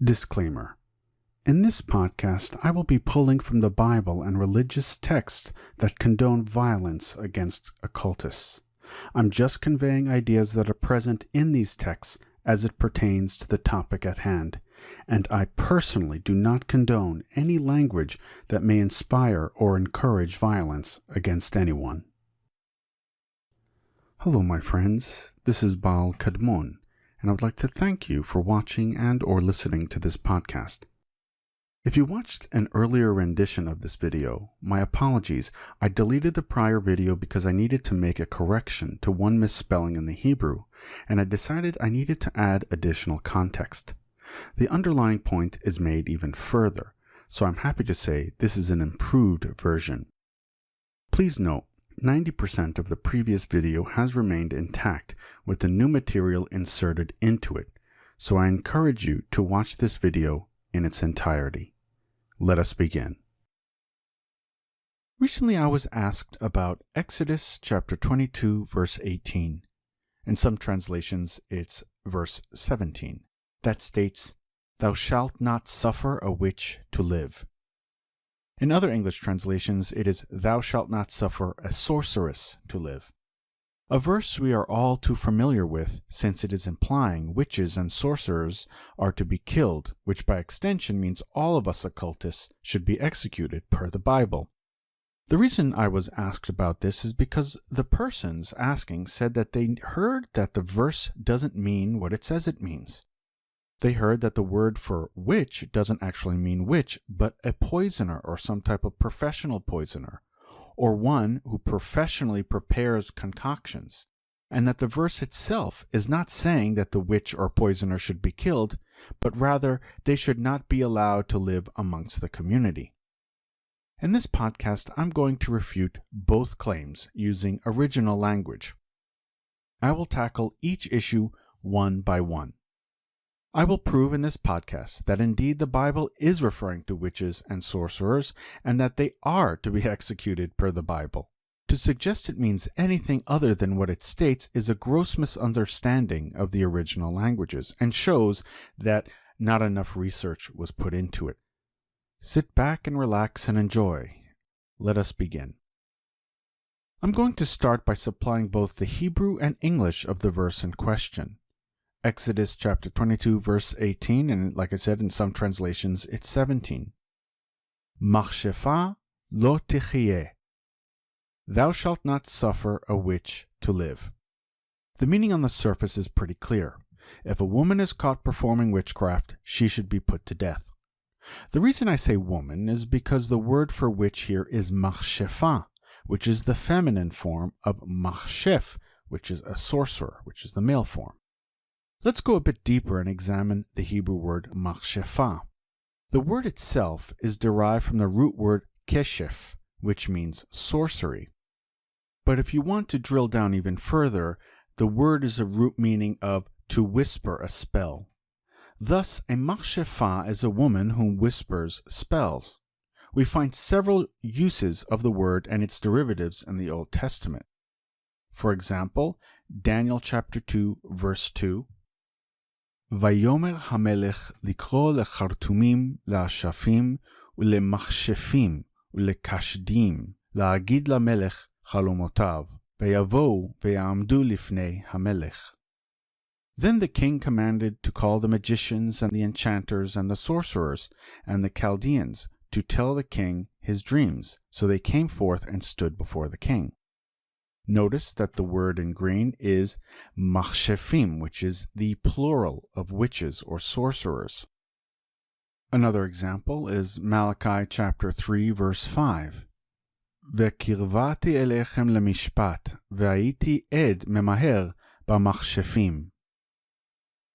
Disclaimer. In this podcast, I will be pulling from the Bible and religious texts that condone violence against occultists. I'm just conveying ideas that are present in these texts as it pertains to the topic at hand, and I personally do not condone any language that may inspire or encourage violence against anyone. Hello, my friends. This is Baal Kadmon, and I would like to thank you for watching and or listening to this podcast. If you watched an earlier rendition of this video, my apologies. I deleted the prior video because I needed to make a correction to one misspelling in the Hebrew, and I decided I needed to add additional context. The underlying point is made even further, so I'm happy to say this is an improved version. Please note, 90% of the previous video has remained intact with the new material inserted into it, so I encourage you to watch this video in its entirety. Let us begin. Recently I was asked about Exodus chapter 22 verse 18. In some translations it's verse 17 that states, "Thou shalt not suffer a witch to live." In other English translations it is, "Thou shalt not suffer a sorceress to live." A verse we are all too familiar with, since it is implying witches and sorcerers are to be killed, which by extension means all of us occultists should be executed per the Bible. The reason I was asked about this is because the persons asking said that they heard that the verse doesn't mean what it says it means. They heard that the word for witch doesn't actually mean witch, but a poisoner or some type of professional poisoner, or one who professionally prepares concoctions, and that the verse itself is not saying that the witch or poisoner should be killed, but rather they should not be allowed to live amongst the community. In this podcast, I'm going to refute both claims using original language. I will tackle each issue one by one. I will prove in this podcast that indeed the Bible is referring to witches and sorcerers, and that they are to be executed per the Bible. To suggest it means anything other than what it states is a gross misunderstanding of the original languages, and shows that not enough research was put into it. Sit back and relax and enjoy. Let us begin. I'm going to start by supplying both the Hebrew and English of the verse in question. Exodus chapter 22 verse 18, and like I said, in some translations it's 17. Machshefa lo tichye. Thou shalt not suffer a witch to live. The meaning on the surface is pretty clear. If a woman is caught performing witchcraft, she should be put to death. The reason I say woman is because the word for witch here is machshefa, which is the feminine form of machshef, which is a sorcerer, which is the male form. Let's go a bit deeper and examine the Hebrew word machshefa. The word itself is derived from the root word keshef, which means sorcery. But if you want to drill down even further, the word is a root meaning of to whisper a spell. Thus, a machshefa is a woman who whispers spells. We find several uses of the word and its derivatives in the Old Testament. For example, Daniel chapter 2, verse 2, ויאמר המלך לקרוא לחרטומים, לאשפים ולמכשפים ולקשדים, להגיד למלך חלומותיו, ויבואו ויעמדו לפני המלך. Then the king commanded to call the magicians and the enchanters and the sorcerers and the Chaldeans to tell the king his dreams, so they came forth and stood before the king. Notice that the word in green is machshefim, which is the plural of witches or sorcerers. Another example is Malachi chapter 3 verse 5. וקרבתי אליכם למשפט, והייתי עד ממהר במכשפים.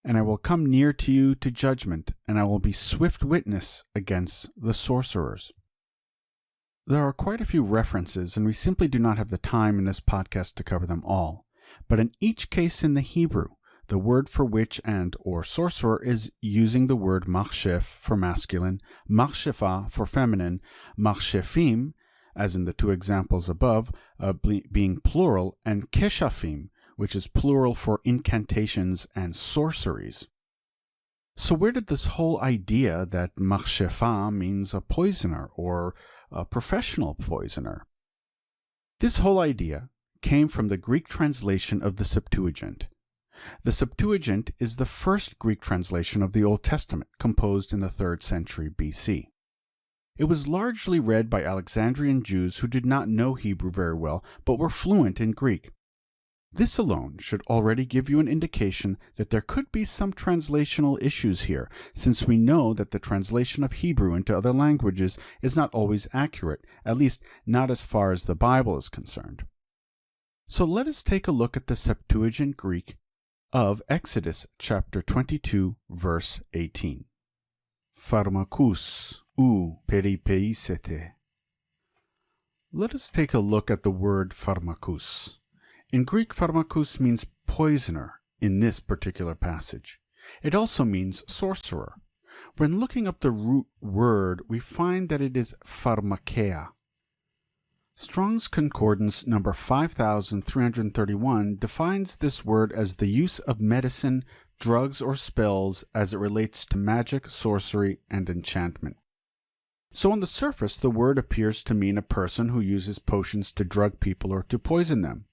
And I will come near to you to judgment, and I will be swift witness against the sorcerers. There are quite a few references, and we simply do not have the time in this podcast to cover them all. But in each case in the Hebrew, the word for witch and or sorcerer is using the word machshef for masculine, machshefa for feminine, machshefim, as in the two examples above, being plural, and keshafim, which is plural for incantations and sorceries. So where did this whole idea that machshefa means a poisoner or a professional poisoner? This whole idea came from the Greek translation of the Septuagint. The Septuagint is the first Greek translation of the Old Testament, composed in the 3rd century BC. It was largely read by Alexandrian Jews who did not know Hebrew very well, but were fluent in Greek. This alone should already give you an indication that there could be some translational issues here, since we know that the translation of Hebrew into other languages is not always accurate, at least not as far as the Bible is concerned. So let us take a look at the Septuagint Greek of Exodus chapter 22, verse 18. Pharmakous ou peripeisete. Let us take a look at the word pharmakous. In Greek, pharmakous means poisoner in this particular passage. It also means sorcerer. When looking up the root word, we find that it is pharmakeia. Strong's Concordance number 5331 defines this word as the use of medicine, drugs, or spells as it relates to magic, sorcery, and enchantment. So on the surface, the word appears to mean a person who uses potions to drug people or to poison them.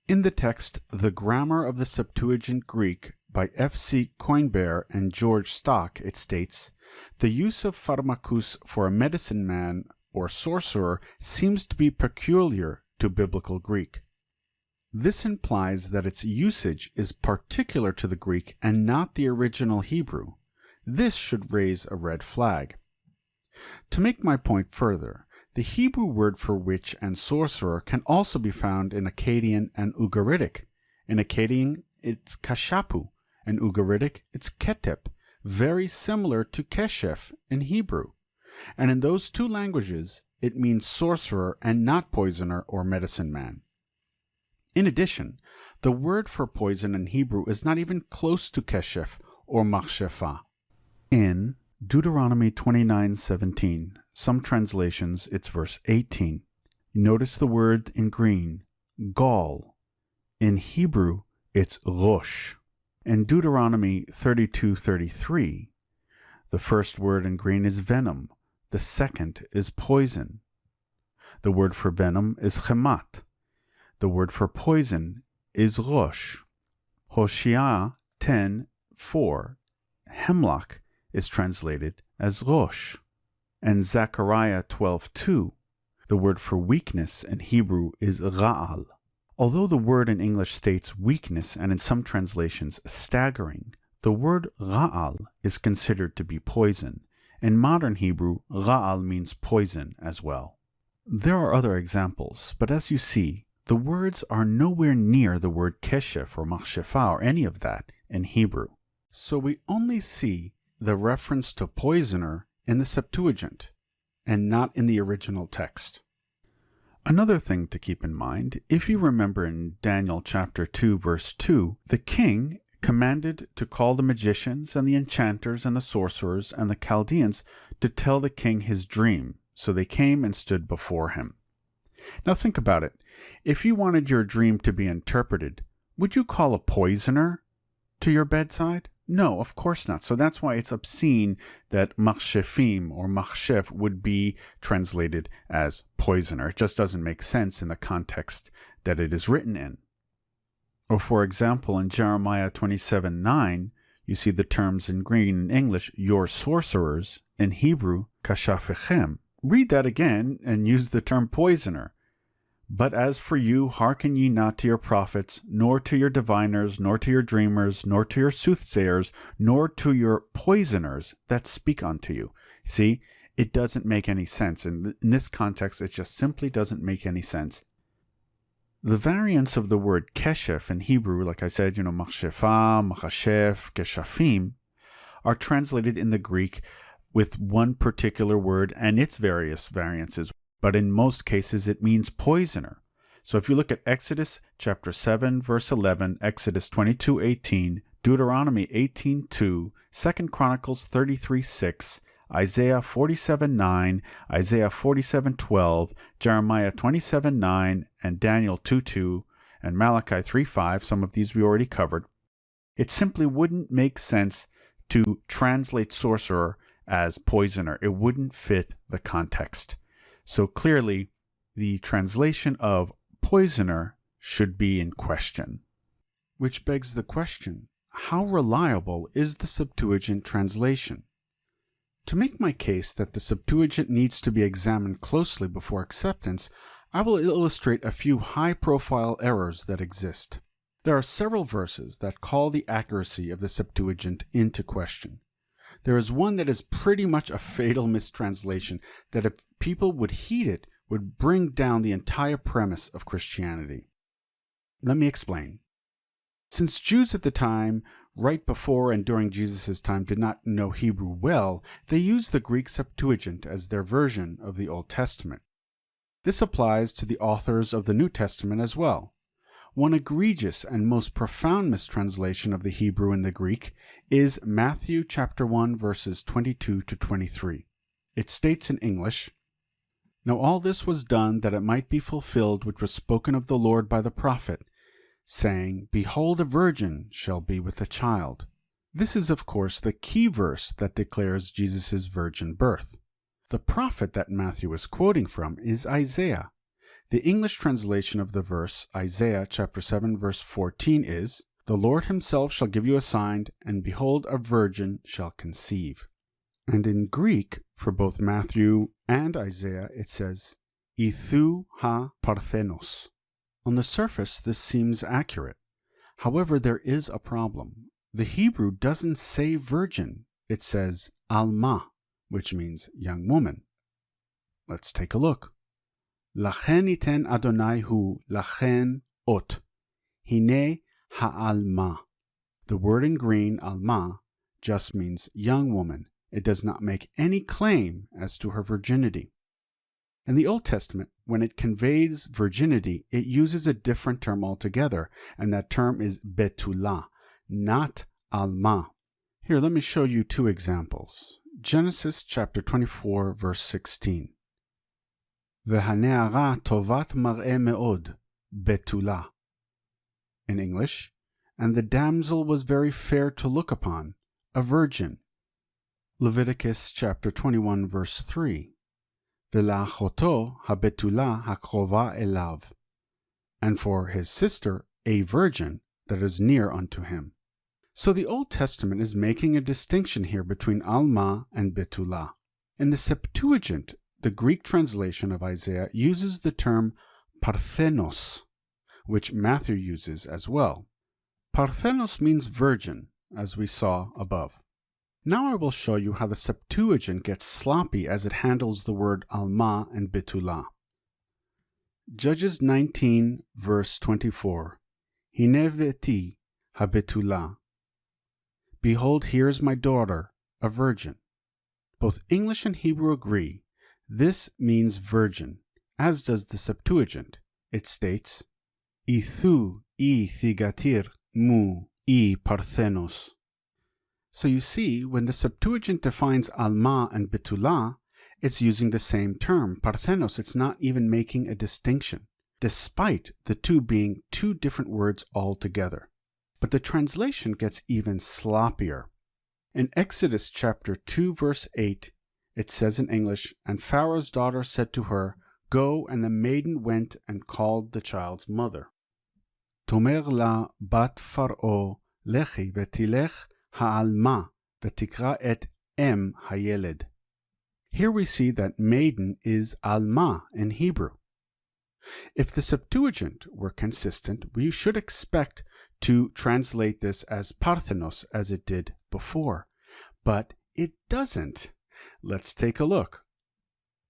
In the text, The Grammar of the Septuagint Greek by F.C. Coinbare and George Stock, it states, the use of pharmakous for a medicine man or sorcerer seems to be peculiar to biblical Greek. This implies that its usage is particular to the Greek and not the original Hebrew. This should raise a red flag. To make my point further, the Hebrew word for witch and sorcerer can also be found in Akkadian and Ugaritic. In Akkadian, it's kashapu, and Ugaritic, it's ketep, very similar to keshef in Hebrew. And in those two languages, it means sorcerer and not poisoner or medicine man. In addition, the word for poison in Hebrew is not even close to keshef or machshefa. In Deuteronomy 29:17, some translations, it's verse 18. Notice the word in green, gall. In Hebrew, it's rosh. In Deuteronomy 32:33, the first word in green is venom. The second is poison. The word for venom is chemat. The word for poison is rosh. Hosea 10:4, hemlock, is translated as rosh. And Zechariah 12:2, the word for weakness in Hebrew is ra'al. Although the word in English states weakness and in some translations staggering, the word ra'al is considered to be poison. In modern Hebrew, ra'al means poison as well. There are other examples, but as you see, the words are nowhere near the word keshef or machshefa or any of that in Hebrew. So we only see the reference to poisoner in the Septuagint, and not in the original text. Another thing to keep in mind, if you remember in Daniel chapter 2, verse 2, the king commanded to call the magicians and the enchanters and the sorcerers and the Chaldeans to tell the king his dream, so they came and stood before him. Now think about it. If you wanted your dream to be interpreted, would you call a poisoner to your bedside? No, of course not. So that's why it's obscene that machshefim or machshef would be translated as poisoner. It just doesn't make sense in the context that it is written in. Or for example, in Jeremiah 27:9, you see the terms in green in English, your sorcerers, in Hebrew, kashafechem. Read that again and use the term poisoner. But as for you, hearken ye not to your prophets, nor to your diviners, nor to your dreamers, nor to your soothsayers, nor to your poisoners that speak unto you. See, it doesn't make any sense. In this context, it just simply doesn't make any sense. The variants of the word keshef in Hebrew, like I said, machshefa, machashef, keshafim, are translated in the Greek with one particular word and its various variances. But in most cases, it means poisoner. So if you look at Exodus chapter 7, verse 11, Exodus 22:18, Deuteronomy 18:2, 2 Chronicles 33:6, Isaiah 47:9, Isaiah 47:12, Jeremiah 27:9, and Daniel 2:2, and Malachi 3:5, some of these we already covered, it simply wouldn't make sense to translate sorcerer as poisoner. It wouldn't fit the context. So clearly, the translation of poisoner should be in question. Which begs the question, how reliable is the Septuagint translation? To make my case that the Septuagint needs to be examined closely before acceptance, I will illustrate a few high-profile errors that exist. There are several verses that call the accuracy of the Septuagint into question. There is one that is pretty much a fatal mistranslation that if people would heed it, would bring down the entire premise of Christianity. Let me explain. Since Jews at the time, right before and during Jesus' time, did not know Hebrew well, they used the Greek Septuagint as their version of the Old Testament. This applies to the authors of the New Testament as well. One egregious and most profound mistranslation of the Hebrew in the Greek is Matthew chapter 1 verses 22 to 23. It states in English, "Now all this was done that it might be fulfilled which was spoken of the Lord by the prophet, saying, Behold, a virgin shall be with a child." This is, of course, the key verse that declares Jesus' virgin birth. The prophet that Matthew is quoting from is Isaiah. The English translation of the verse, Isaiah chapter 7 verse 14 is, "The Lord himself shall give you a sign, and behold, a virgin shall conceive." And in Greek, for both Matthew and Isaiah, it says, "Ithou ha parthenos." On the surface, this seems accurate. However, there is a problem. The Hebrew doesn't say virgin. It says alma, which means young woman. Let's take a look. Lachen iten Adonai hu lachen ot. Hine ha'alma. The word in green, alma, just means young woman. It does not make any claim as to her virginity. In the Old Testament, when it conveys virginity, it uses a different term altogether, and that term is betulah, not alma. Here, let me show you two examples. Genesis chapter 24, verse 16. V'hana'ara tovat mar'eh me'od, betulah. In English, and the damsel was very fair to look upon, a virgin. Leviticus chapter 21, verse 3. V'la'achoto habetulah hakrova elav. And for his sister, a virgin that is near unto him. So the Old Testament is making a distinction here between alma and betulah. In the Septuagint, the Greek translation of Isaiah uses the term parthenos, which Matthew uses as well. Parthenos means virgin, as we saw above. Now I will show you how the Septuagint gets sloppy as it handles the word alma and betulah. Judges 19, verse 24. Hine veti habetulah. Behold, here is my daughter, a virgin. Both English and Hebrew agree. This means virgin, as does the Septuagint. It states, Ithou I thigatir mu I parthenos. So you see, when the Septuagint defines alma and betulah, it's using the same term, parthenos. It's not even making a distinction, despite the two being two different words altogether. But the translation gets even sloppier. In Exodus chapter 2, verse 8, it says in English, "And Pharaoh's daughter said to her, Go, and the maiden went and called the child's mother. Tomer la bat Pharaoh, lechi vetilech ha'alma vetikra et em hayeled." Here we see that maiden is alma in Hebrew. If the Septuagint were consistent, we should expect to translate this as parthenos as it did before. But it doesn't. Let's take a look.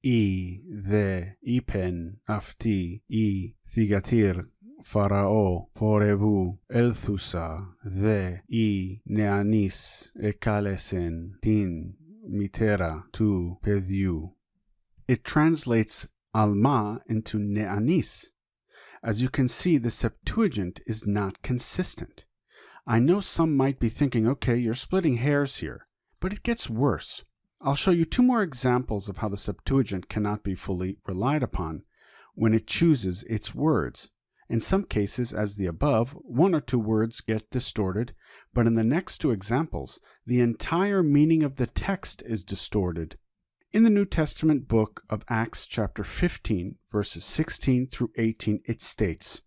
I, the, ipen, afti, I, thigatir, Pharao, porevu, elthusa, the, I, neanis, ekalesen, tin, mitera, tu, pediu. It translates alma into neanis. As you can see, the Septuagint is not consistent. I know some might be thinking, okay, you're splitting hairs here, but it gets worse. I'll show you two more examples of how the Septuagint cannot be fully relied upon when it chooses its words, In some cases, as the above, one or two words get distorted, but in the next two examples, the entire meaning of the text is distorted. In the New Testament book of Acts chapter 15, verses 16 through 18, it states,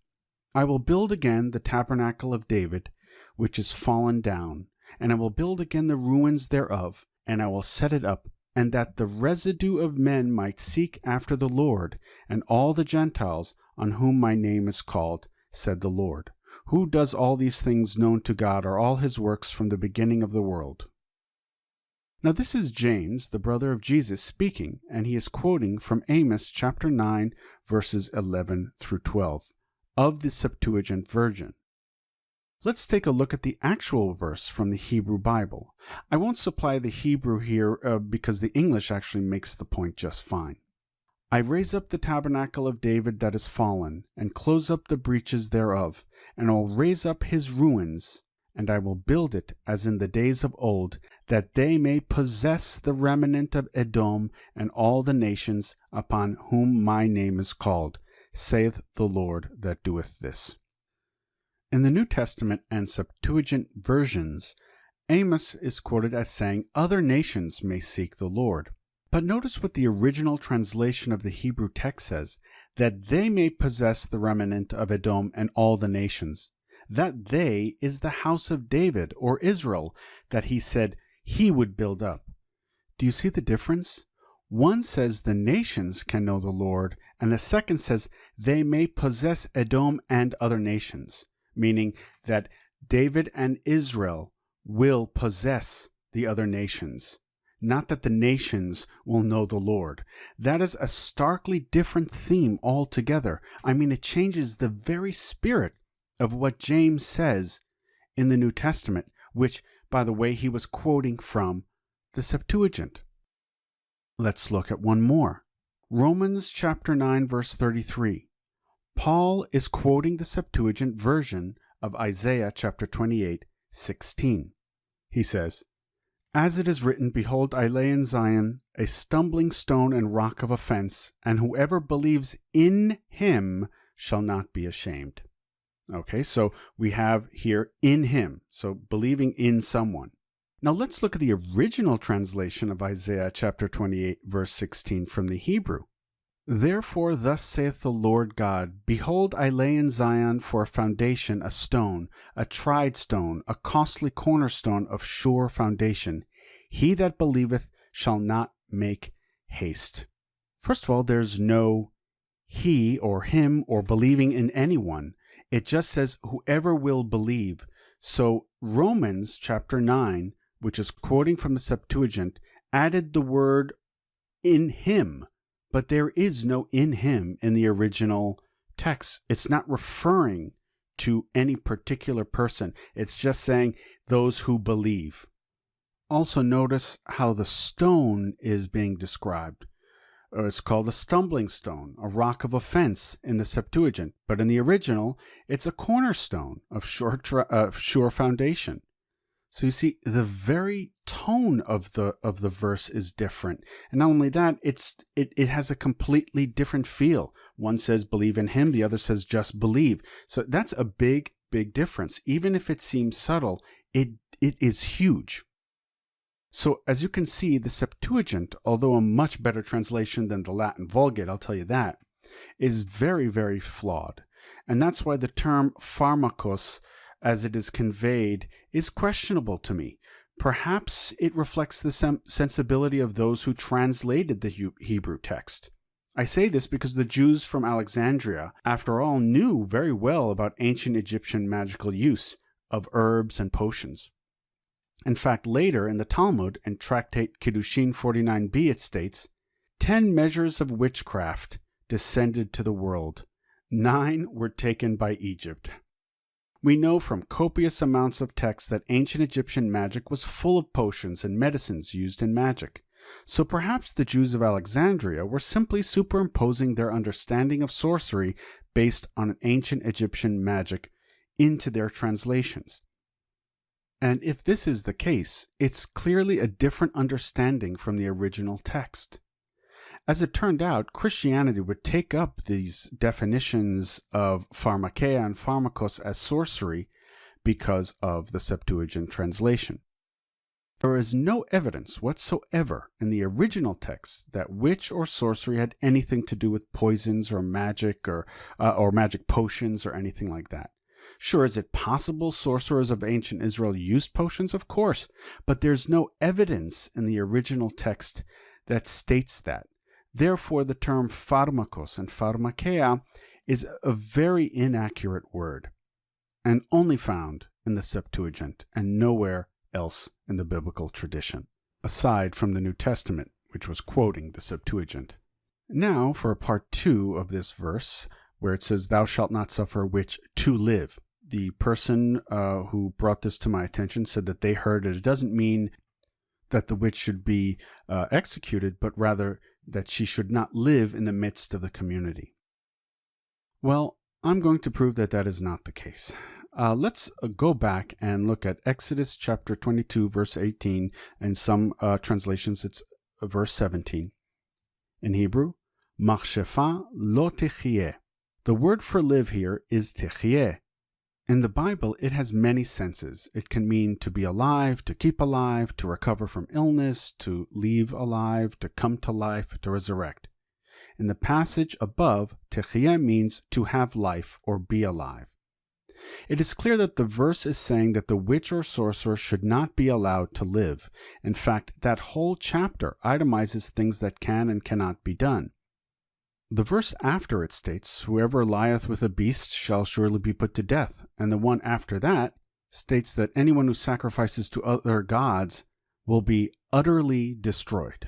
"I will build again the tabernacle of David, which is fallen down, and I will build again the ruins thereof, and I will set it up, and that the residue of men might seek after the Lord, and all the Gentiles on whom my name is called, said the Lord, who does all these things known to God are all his works from the beginning of the world." Now this is James, the brother of Jesus, speaking, and he is quoting from Amos chapter 9, verses 11 through 12, of the Septuagint version. Let's take a look at the actual verse from the Hebrew Bible. I won't supply the Hebrew here because the English actually makes the point just fine. "I raise up the tabernacle of David that is fallen, and close up the breaches thereof, and I will raise up his ruins, and I will build it as in the days of old, that they may possess the remnant of Edom and all the nations upon whom my name is called, saith the Lord that doeth this." In the New Testament and Septuagint versions, Amos is quoted as saying other nations may seek the Lord. But notice what the original translation of the Hebrew text says, that they may possess the remnant of Edom and all the nations. That they is the house of David, or Israel, that he said he would build up. Do you see the difference? One says the nations can know the Lord, and the second says they may possess Edom and other nations, meaning that David and Israel will possess the other nations, not that the nations will know the Lord. That is a starkly different theme altogether. I mean, it changes the very spirit of what James says in the New Testament, which, by the way, he was quoting from the Septuagint. Let's look at one more. Romans chapter 9, verse 33. Paul is quoting the Septuagint version of Isaiah chapter 28, 16. He says, "As it is written, behold, I lay in Zion a stumbling stone and rock of offense, and whoever believes in him shall not be ashamed." Okay, so we have here in him, so believing in someone. Now let's look at the original translation of Isaiah chapter 28, verse 16 from the Hebrew. "Therefore thus saith the Lord God, Behold, I lay in Zion for a foundation a stone, a tried stone, a costly cornerstone of sure foundation. He that believeth shall not make haste." First of all, there's no he or him or believing in anyone. It just says whoever will believe. So Romans chapter 9, which is quoting from the Septuagint, added the word in him, but there is no in him in the original text. It's not referring to any particular person. It's just saying those who believe. Also notice how the stone is being described. It's called a stumbling stone, a rock of offense in the Septuagint, but in the original, it's a cornerstone of sure foundation. So you see, the very tone of the verse is different, and not only that, it has a completely different feel. One says believe in him, the other says just believe. So that's a big difference. Even if it seems subtle, it is huge. So as you can see, the Septuagint, although a much better translation than the Latin Vulgate, I'll tell you that, is very, very flawed. And that's why the term pharmakos, as it is conveyed, is questionable to me. Perhaps it reflects the sensibility of those who translated the Hebrew text. I say this because the Jews from Alexandria, after all, knew very well about ancient Egyptian magical use of herbs and potions. In fact, later in the Talmud, in Tractate Kiddushin 49b, it states, 10 measures of witchcraft descended to the world. 9 were taken by Egypt. We know from copious amounts of text that ancient Egyptian magic was full of potions and medicines used in magic. So perhaps the Jews of Alexandria were simply superimposing their understanding of sorcery based on an ancient Egyptian magic into their translations. And if this is the case, it's clearly a different understanding from the original text. As it turned out, Christianity would take up these definitions of pharmakeia and pharmakos as sorcery because of the Septuagint translation. There is no evidence whatsoever in the original text that witch or sorcery had anything to do with poisons or magic or magic potions or anything like that. Sure, is it possible sorcerers of ancient Israel used potions? Of course, but there's no evidence in the original text that states that. Therefore, the term pharmakos and pharmakeia is a very inaccurate word, and only found in the Septuagint and nowhere else in the biblical tradition, aside from the New Testament, which was quoting the Septuagint. Now for part 2 of this verse, where it says, "Thou shalt not suffer a witch to live." The person who brought this to my attention said that they heard it doesn't mean that the witch should be executed, but rather that she should not live in the midst of the community. Well, I'm going to prove that that is not the case. Let's go back and look at Exodus chapter 22, verse 18, and some translations it's verse 17. In Hebrew, machshefa lo techiyeh. The word for live here is techiyeh. In the Bible, it has many senses. It can mean to be alive, to keep alive, to recover from illness, to leave alive, to come to life, to resurrect. In the passage above, techiyeh means to have life or be alive. It is clear that the verse is saying that the witch or sorcerer should not be allowed to live. In fact, that whole chapter itemizes things that can and cannot be done. The verse after it states, "Whoever lieth with a beast shall surely be put to death," and the one after that states that anyone who sacrifices to other gods will be utterly destroyed.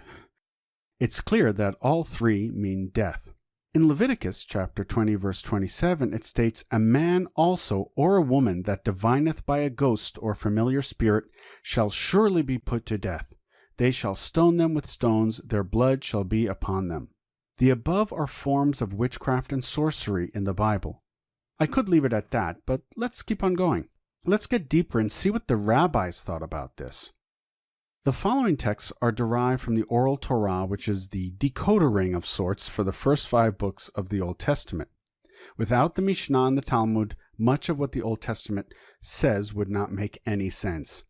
It's clear that all three mean death. In Leviticus chapter 20, verse 27, it states, "A man also or a woman that divineth by a ghost or familiar spirit shall surely be put to death. They shall stone them with stones, their blood shall be upon them." The above are forms of witchcraft and sorcery in the Bible. I could leave it at that, but let's keep on going. Let's get deeper and see what the rabbis thought about this. The following texts are derived from the Oral Torah, which is the decoder ring of sorts for the first 5 books of the Old Testament. Without the Mishnah and the Talmud, much of what the Old Testament says would not make any sense.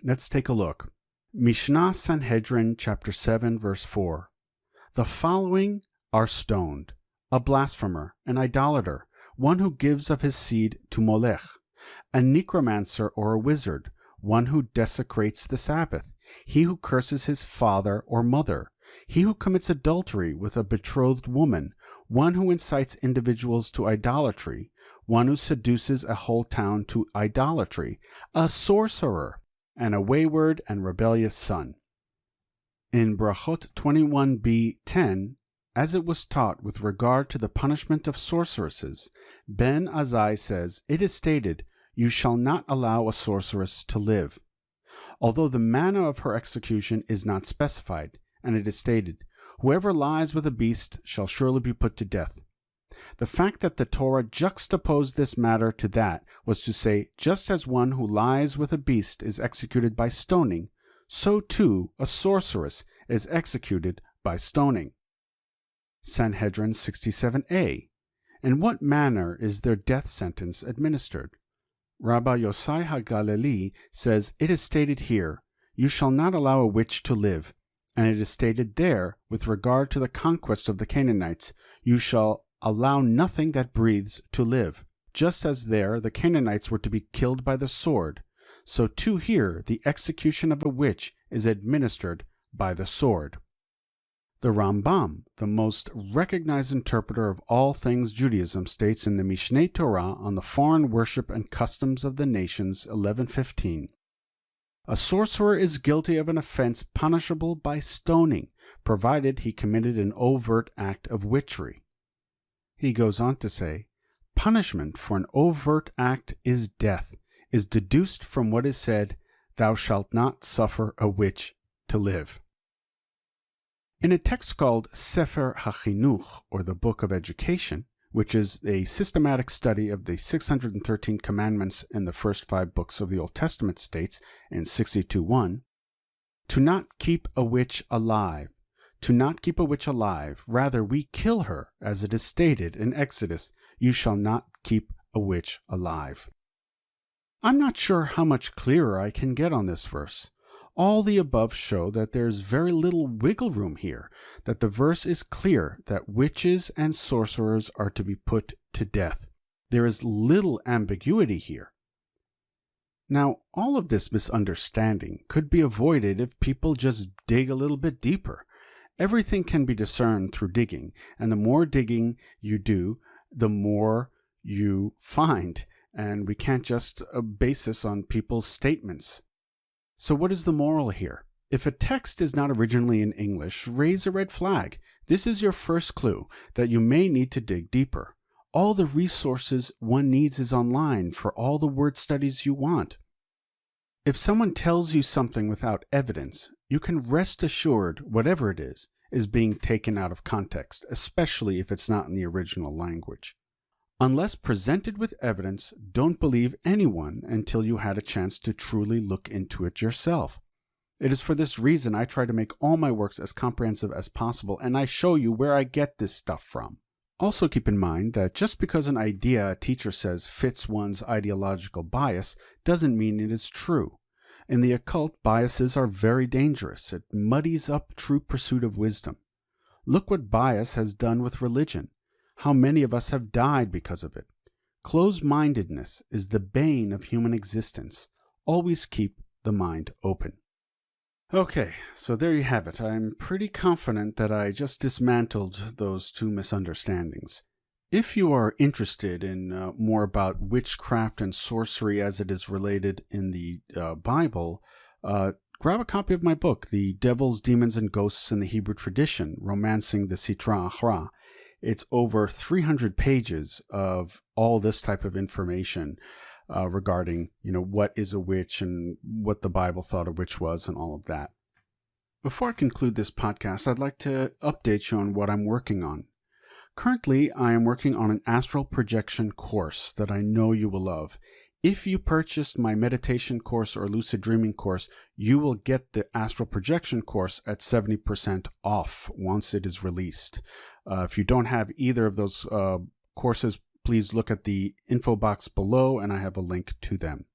Let's take a look. Mishnah Sanhedrin chapter 7, verse 4. "The following are stoned: a blasphemer, an idolater, one who gives of his seed to Molech, a necromancer or a wizard, one who desecrates the Sabbath, he who curses his father or mother, he who commits adultery with a betrothed woman, one who incites individuals to idolatry, one who seduces a whole town to idolatry, a sorcerer, and a wayward and rebellious son." In Brachot 21b:10, as it was taught with regard to the punishment of sorceresses, Ben Azai says, "It is stated, 'You shall not allow a sorceress to live,' although the manner of her execution is not specified, and it is stated, 'Whoever lies with a beast shall surely be put to death.' The fact that the Torah juxtaposed this matter to that was to say, just as one who lies with a beast is executed by stoning, so too a sorceress is executed by stoning. Sanhedrin 67a. In what manner is their death sentence administered? Rabbi Yosai HaGalilee says, "It is stated here, 'You shall not allow a witch to live,' and it is stated there, with regard to the conquest of the Canaanites, 'You shall allow nothing that breathes to live.' Just as there the Canaanites were to be killed by the sword, so too here the execution of a witch is administered by the sword." The Rambam, the most recognized interpreter of all things Judaism, states in the Mishneh Torah on the foreign worship and customs of the nations 11:15, "A sorcerer is guilty of an offense punishable by stoning, provided he committed an overt act of witchery." He goes on to say, "Punishment for an overt act is death, is deduced from what is said, 'Thou shalt not suffer a witch to live.'" In a text called Sefer HaChinuch, or the Book of Education, which is a systematic study of the 613 commandments in the first 5 books of the Old Testament, states in 62:1, "To not keep a witch alive, to not keep a witch alive. Rather, we kill her, as it is stated in Exodus, you shall not keep a witch alive. I'm not sure how much clearer I can get on this verse. All the above show that there's very little wiggle room here, that the verse is clear that witches and sorcerers are to be put to death. There is little ambiguity here. Now, all of this misunderstanding could be avoided if people just dig a little bit deeper. Everything can be discerned through digging, and the more digging you do, the more you find, and we can't just base this on people's statements. So what is the moral here? If a text is not originally in English, raise a red flag. This is your first clue that you may need to dig deeper. All the resources one needs is online for all the word studies you want. If someone tells you something without evidence, you can rest assured whatever it is being taken out of context, especially if it's not in the original language. Unless presented with evidence, don't believe anyone until you had a chance to truly look into it yourself. It is for this reason I try to make all my works as comprehensive as possible, and I show you where I get this stuff from. Also keep in mind that just because an idea a teacher says fits one's ideological bias doesn't mean it is true. In the occult, biases are very dangerous. It muddies up true pursuit of wisdom. Look what bias has done with religion. How many of us have died because of it? Closed-mindedness is the bane of human existence. Always keep the mind open. Okay, so there you have it. I'm pretty confident that I just dismantled those two misunderstandings. If you are interested in more about witchcraft and sorcery as it is related in the Bible, grab a copy of my book, The Devils, Demons, and Ghosts in the Hebrew Tradition, Romancing the Sitra Achra. It's over 300 pages of all this type of information regarding, what is a witch and what the Bible thought a witch was and all of that. Before I conclude this podcast, I'd like to update you on what I'm working on. Currently, I am working on an astral projection course that I know you will love. If you purchased my meditation course or lucid dreaming course, you will get the astral projection course at 70% off once it is released. If you don't have either of those courses, please look at the info box below and I have a link to them.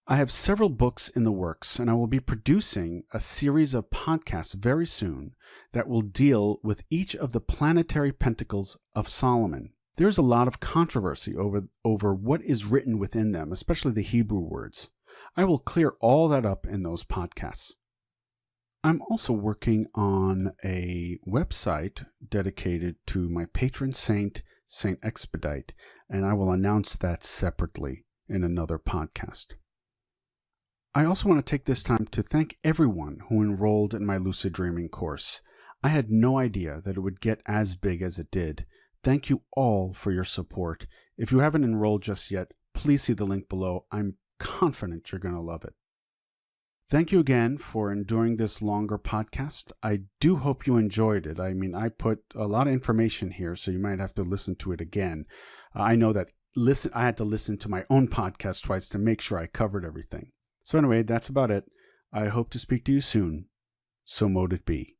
I have several books in the works, and I will be producing a series of podcasts very soon that will deal with each of the planetary pentacles of Solomon. There's a lot of controversy over what is written within them, especially the Hebrew words. I will clear all that up in those podcasts. I'm also working on a website dedicated to my patron saint, Saint Expedite, and I will announce that separately in another podcast. I also want to take this time to thank everyone who enrolled in my lucid dreaming course. I had no idea that it would get as big as it did. Thank you all for your support. If you haven't enrolled just yet, please see the link below. I'm confident you're going to love it. Thank you again for enduring this longer podcast. I do hope you enjoyed it. I put a lot of information here, so you might have to listen to it again. I know that I had to listen to my own podcast twice to make sure I covered everything. So anyway, that's about it. I hope to speak to you soon. So mote it be.